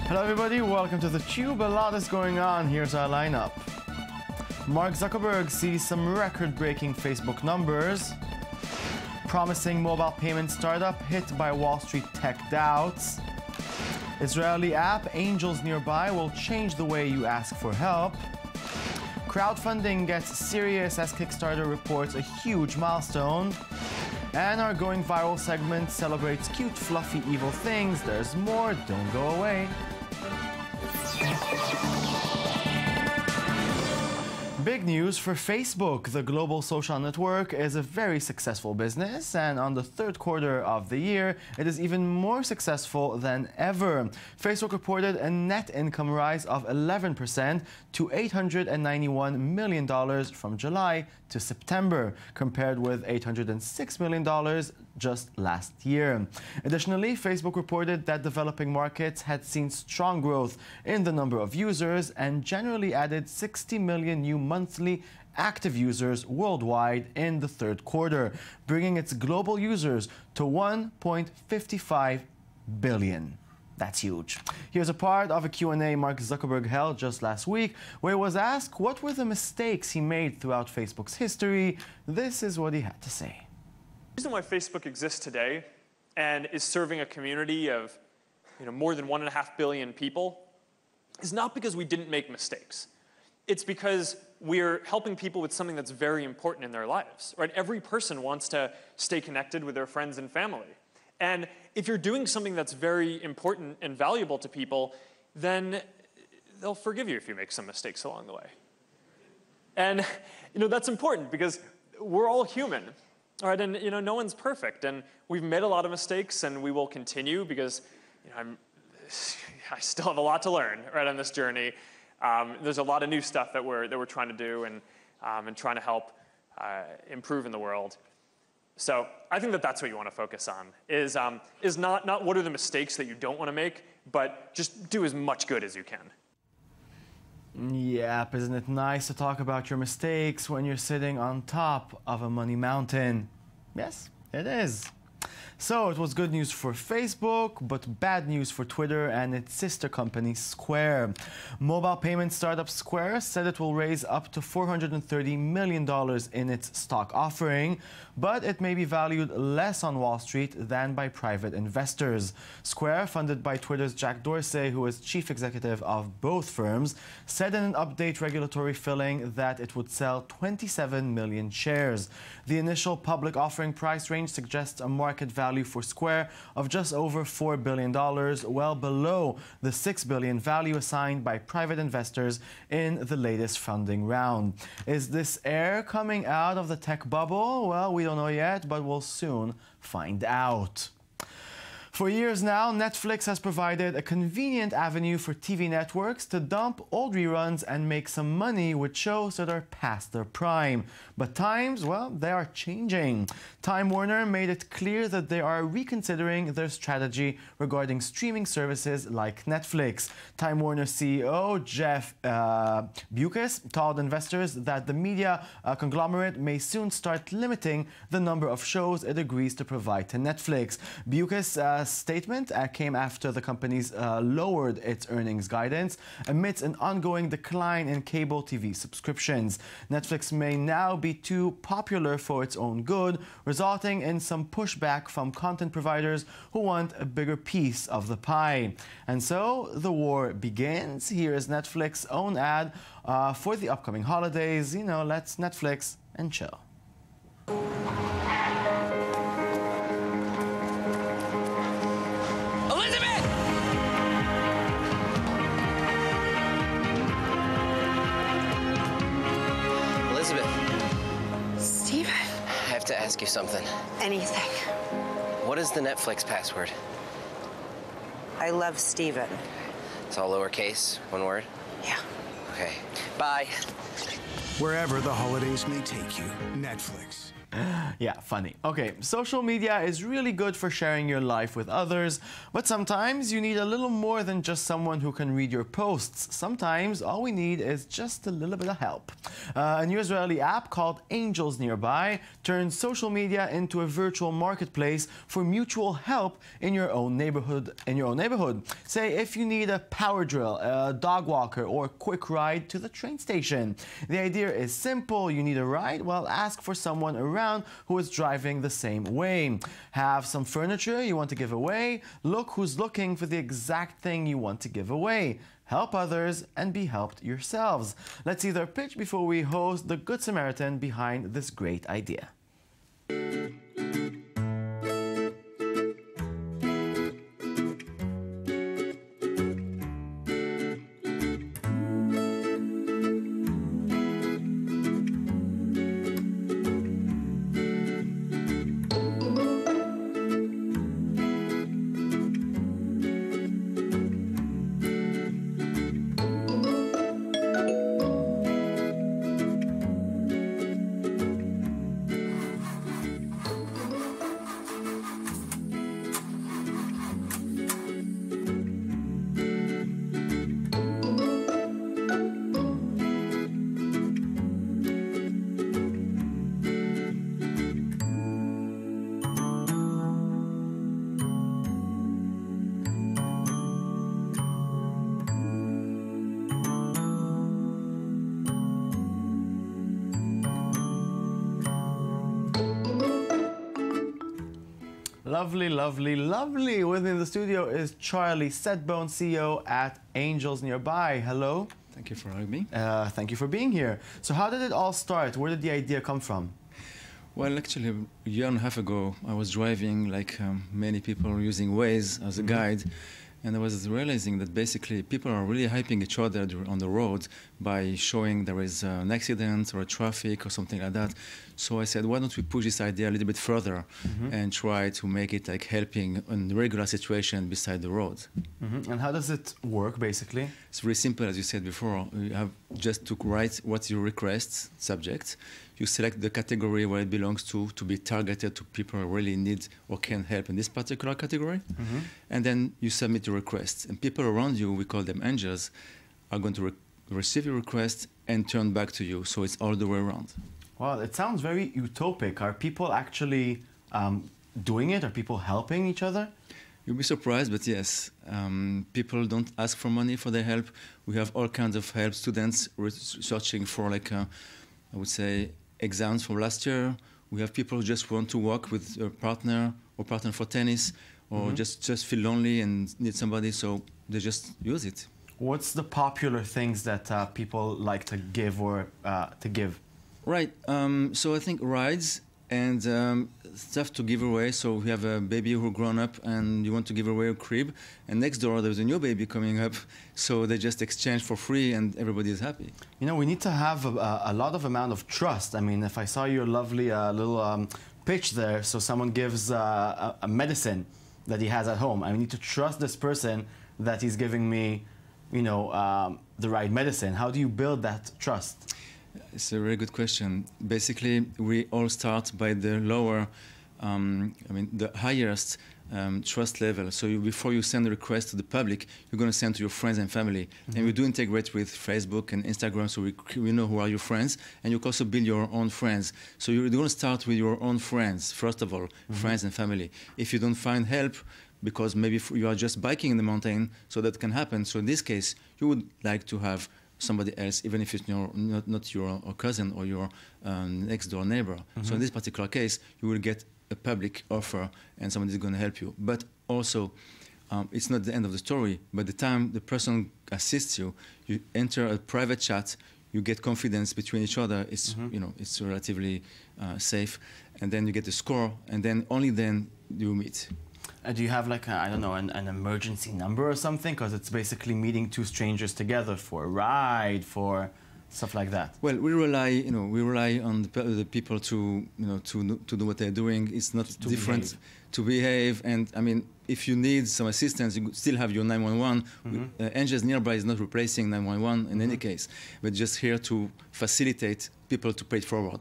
Hello everybody, welcome to theCUBE. A lot is going on. Here's our lineup. Mark Zuckerberg sees some record-breaking Facebook numbers. Promising mobile payment startup hit by Wall Street tech doubts. Israeli app Angels Nearby will change the way you ask for help. Crowdfunding gets serious as Kickstarter reports a huge milestone. And our going viral segment celebrates cute, fluffy, evil things. There's more, don't go away. Big news for Facebook. The global social network is a very successful business, and on the third quarter of the year, it is even more successful than ever. Facebook reported a net income rise of 11% to $891 million from July to September, compared with $806 million just last year. Additionally, Facebook reported that developing markets had seen strong growth in the number of users and generally added 60 million new monthly active users worldwide in the third quarter, bringing its global users to 1.55 billion. That's huge. Here's a part of a Q&A Mark Zuckerberg held just last week, where he was asked what were the mistakes he made throughout Facebook's history. This is what he had to say. The reason why Facebook exists today and is serving a community of more than 1.5 billion people is not because we didn't make mistakes. It's because we're helping people with something that's very important in their lives, right? Every person wants to stay connected with their friends and family. And if you're doing something that's very important and valuable to people, then they'll forgive you if you make some mistakes along the way. And that's important because we're all human. All right, and no one's perfect, and we've made a lot of mistakes, and we will continue because I still have a lot to learn right on this journey. There's a lot of new stuff that we're trying to do and trying to help improve in the world. So I think that's what you want to focus on is not what are the mistakes that you don't want to make, but just do as much good as you can. Yep, isn't it nice to talk about your mistakes when you're sitting on top of a money mountain? Yes, it is. So it was good news for Facebook, but bad news for Twitter and its sister company Square. Mobile payment startup Square said it will raise up to $430 million in its stock offering, but it may be valued less on Wall Street than by private investors. Square, funded by Twitter's Jack Dorsey, who is chief executive of both firms, said in an update regulatory filing that it would sell 27 million shares. The initial public offering price range suggests a market value for Square of just over $4 billion, well below the $6 billion value assigned by private investors in the latest funding round. Is this air coming out of the tech bubble? Well, we don't know yet, but we'll soon find out. For years now, Netflix has provided a convenient avenue for TV networks to dump old reruns and make some money with shows that are past their prime. But times, well, they are changing. Time Warner made it clear that they are reconsidering their strategy regarding streaming services like Netflix. Time Warner CEO Jeff Bewkes told investors that the media conglomerate may soon start limiting the number of shows it agrees to provide to Netflix. Bewkes' statement came after the company's lowered its earnings guidance amidst an ongoing decline in cable TV subscriptions. Netflix may now be too popular for its own good, resulting in some pushback from content providers who want a bigger piece of the pie. And so the war begins. Here is Netflix's own ad for the upcoming holidays. Let's Netflix and chill. To ask you something. Anything. What is the Netflix password? I love Steven. It's all lowercase, one word? Yeah. Okay. Bye. Wherever the holidays may take you, Netflix. Yeah, funny. Okay, social media is really good for sharing your life with others, but sometimes you need a little more than just someone who can read your posts. Sometimes all we need is just a little bit of help. A new Israeli app called Angels Nearby turns social media into a virtual marketplace for mutual help in your own neighborhood. Say if you need a power drill, a dog walker, or a quick ride to the train station. The idea is simple. You need a ride? Well, ask for someone around who is driving the same way. Have some furniture you want to give away? Look who's looking for the exact thing you want to give away. Help others and be helped yourselves. Let's see their pitch before we host the Good Samaritan behind this great idea. Lovely, lovely, lovely. With me in the studio is Charlie Setbone, CEO at Angels Nearby. Hello. Thank you for having me. Thank you for being here. So how did it all start? Where did the idea come from? Well, actually, a year and a half ago, I was driving, like many people, using Waze as a guide. And I was realizing that basically people are really hyping each other on the road by showing there is an accident or a traffic or something like that. So I said, why don't we push this idea a little bit further and try to make it like helping in the regular situation beside the road. And how does it work, basically? It's very simple, as you said before. You have just to write what you request, subject. You select the category where it belongs to be targeted to people who really need or can help in this particular category. And then you submit your request. And people around you, we call them angels, are going to receive your request and turn back to you. So it's all the way around. Well, it sounds very utopic. Are people actually doing it? Are people helping each other? You'll be surprised, but yes, people don't ask for money for their help. We have all kinds of help. Students searching for, like, I would say, exams from last year. We have people who just want to walk with a partner or partner for tennis, or just feel lonely and need somebody, so they just use it. What's the popular things that people like to give or to give? Right. So I think rides and stuff to give away. So we have a baby who grown up and you want to give away a crib, and next door there's a new baby coming up, so they just exchange for free and everybody is happy. You know, we need to have a lot of amount of trust. I mean, if I saw your lovely little pitch there, so someone gives a medicine that he has at home, I need to trust this person that he's giving me, you know, the right medicine. How do you build that trust? It's a very good question. Basically, we all start by the lower, the highest trust level. So before you send a request to the public, you're going to send to your friends and family. And we do integrate with Facebook and Instagram, so we know who are your friends. And you can also build your own friends. So you're going to start with your own friends, first of all, friends and family. If you don't find help, because maybe you are just biking in the mountain, so that can happen. So in this case, you would like to have somebody else, even if it's not your cousin or your next door neighbor. So in this particular case, you will get a public offer and somebody is going to help you. But also, it's not the end of the story. By the time the person assists you, you enter a private chat, you get confidence between each other. It's, it's relatively safe. And then you get the score, and then only then you meet. Do you have like, I don't know, an emergency number or something? Because it's basically meeting two strangers together for a ride, for stuff like that? Well, we rely on the people to do what they're doing. It's not different to behave. And I mean, if you need some assistance, you still have your 911. Angels Nearby is not replacing 911 in any case, but just here to facilitate people to pay it forward.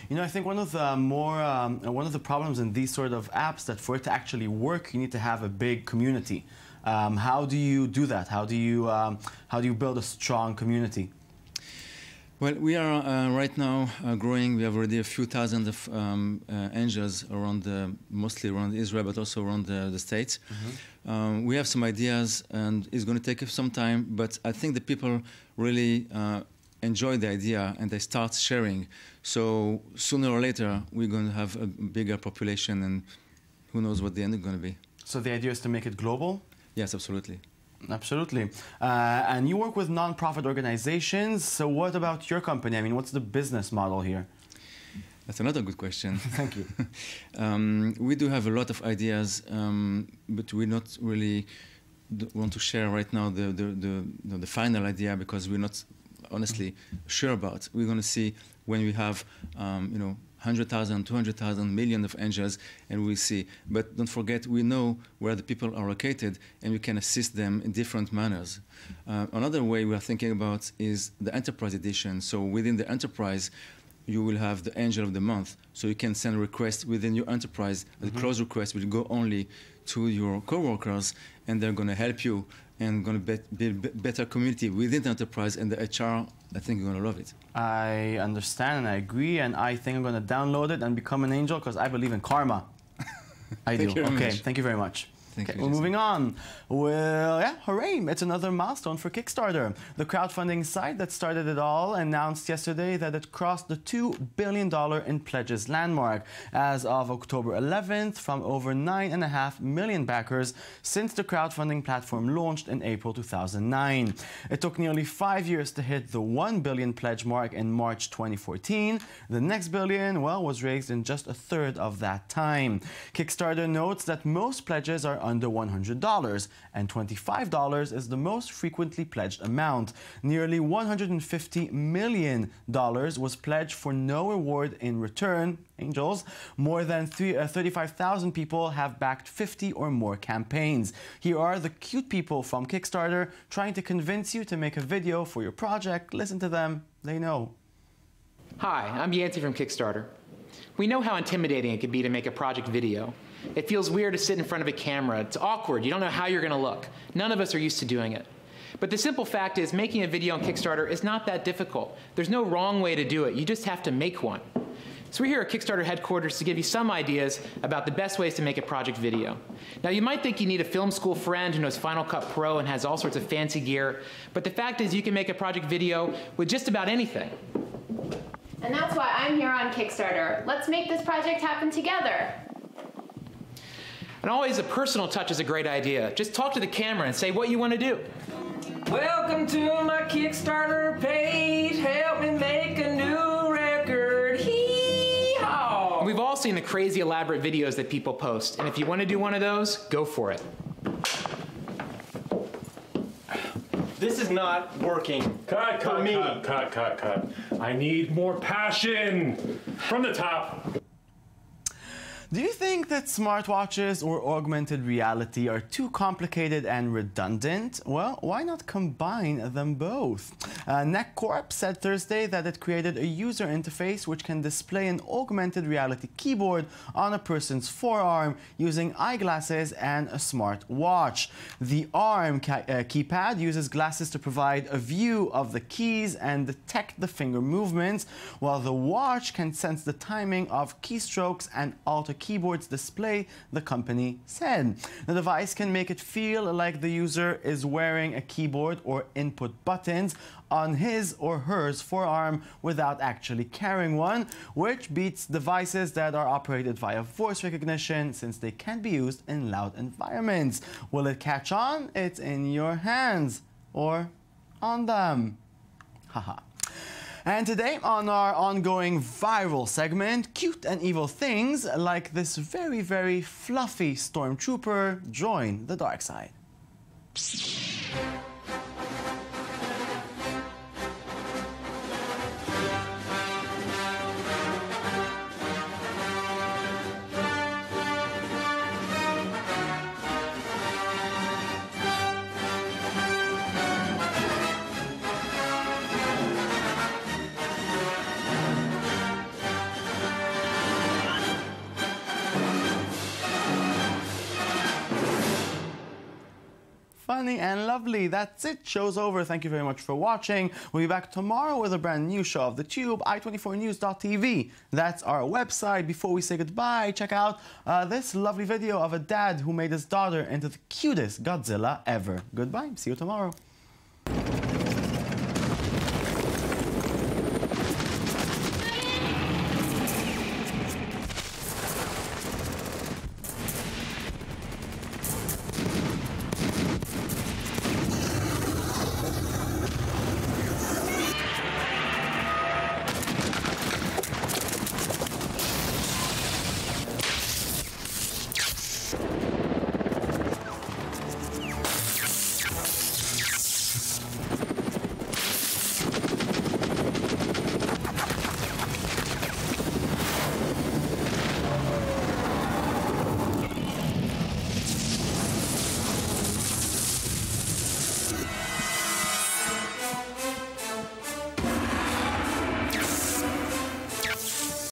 You know, I think one of the problems in these sort of apps that for it to actually work, you need to have a big community. How do you do that? How do you build a strong community? Well, we are right now growing. We have already a few thousand of angels around, mostly around Israel, but also around the States. We have some ideas, and it's going to take some time, but I think the people really enjoy the idea, and they start sharing. So sooner or later, we're going to have a bigger population, and who knows what the end is going to be. So the idea is to make it global? Yes, absolutely. Absolutely. And you work with non-profit organizations. So what about your company? I mean, what's the business model here? That's another good question. Thank you. We do have a lot of ideas, but we not really want to share right now the final idea because we're not honestly sure about. We're going to see when we have 100,000, 200,000, million of angels, and we'll see. But don't forget, we know where the people are located, and we can assist them in different manners. Another way we are thinking about is the enterprise edition. So within the enterprise, you will have the angel of the month. So you can send a request within your enterprise. The close request will go only to your coworkers, and they're going to help you and going to build better community within the enterprise, and the HR, I think you're going to love it. I understand and I agree, and I think I'm going to download it and become an angel because I believe in karma. I do. Okay, thank you very much. Okay, we're moving on. Well, yeah, hooray! It's another milestone for Kickstarter. The crowdfunding site that started it all announced yesterday that it crossed the $2 billion in pledges landmark as of October 11th from over 9.5 million backers since the crowdfunding platform launched in April 2009. It took nearly 5 years to hit the 1 billion pledge mark in March 2014. The next billion, well, was raised in just a third of that time. Kickstarter notes that most pledges are under $100, and $25 is the most frequently pledged amount. Nearly $150 million was pledged for no reward in return. Angels. More than 35,000 people have backed 50 or more campaigns. Here are the cute people from Kickstarter trying to convince you to make a video for your project. Listen to them. They know. Hi, I'm Yancey from Kickstarter. We know how intimidating it can be to make a project video. It feels weird to sit in front of a camera. It's awkward. You don't know how you're going to look. None of us are used to doing it. But the simple fact is making a video on Kickstarter is not that difficult. There's no wrong way to do it. You just have to make one. So we're here at Kickstarter headquarters to give you some ideas about the best ways to make a project video. Now you might think you need a film school friend who knows Final Cut Pro and has all sorts of fancy gear, but the fact is you can make a project video with just about anything. And that's why I'm here on Kickstarter. Let's make this project happen together. And always a personal touch is a great idea. Just talk to the camera and say what you want to do. Welcome to my Kickstarter page. Help me make a new record. Hee-haw! We've all seen the crazy elaborate videos that people post. And if you want to do one of those, go for it. This is not working. Cut. I need more passion. From the top. Do you think that smartwatches or augmented reality are too complicated and redundant? Well, why not combine them both? NetCorp said Thursday that it created a user interface which can display an augmented reality keyboard on a person's forearm using eyeglasses and a smart watch. The ARM keypad uses glasses to provide a view of the keys and detect the finger movements, while the watch can sense the timing of keystrokes and alter keyboard's display, the company said. The device can make it feel like the user is wearing a keyboard or input buttons on his or hers forearm without actually carrying one, which beats devices that are operated via voice recognition since they can't be used in loud environments. Will it catch on? It's in your hands or on them. Haha. And today on our ongoing viral segment, cute and evil things like this very, very fluffy stormtrooper join the dark side. funny and lovely. That's it. Show's over. Thank you very much for watching. We'll be back tomorrow with a brand new show of the Tube, i24news.tv. That's our website. Before we say goodbye, check out this lovely video of a dad who made his daughter into the cutest Godzilla ever. Goodbye. See you tomorrow.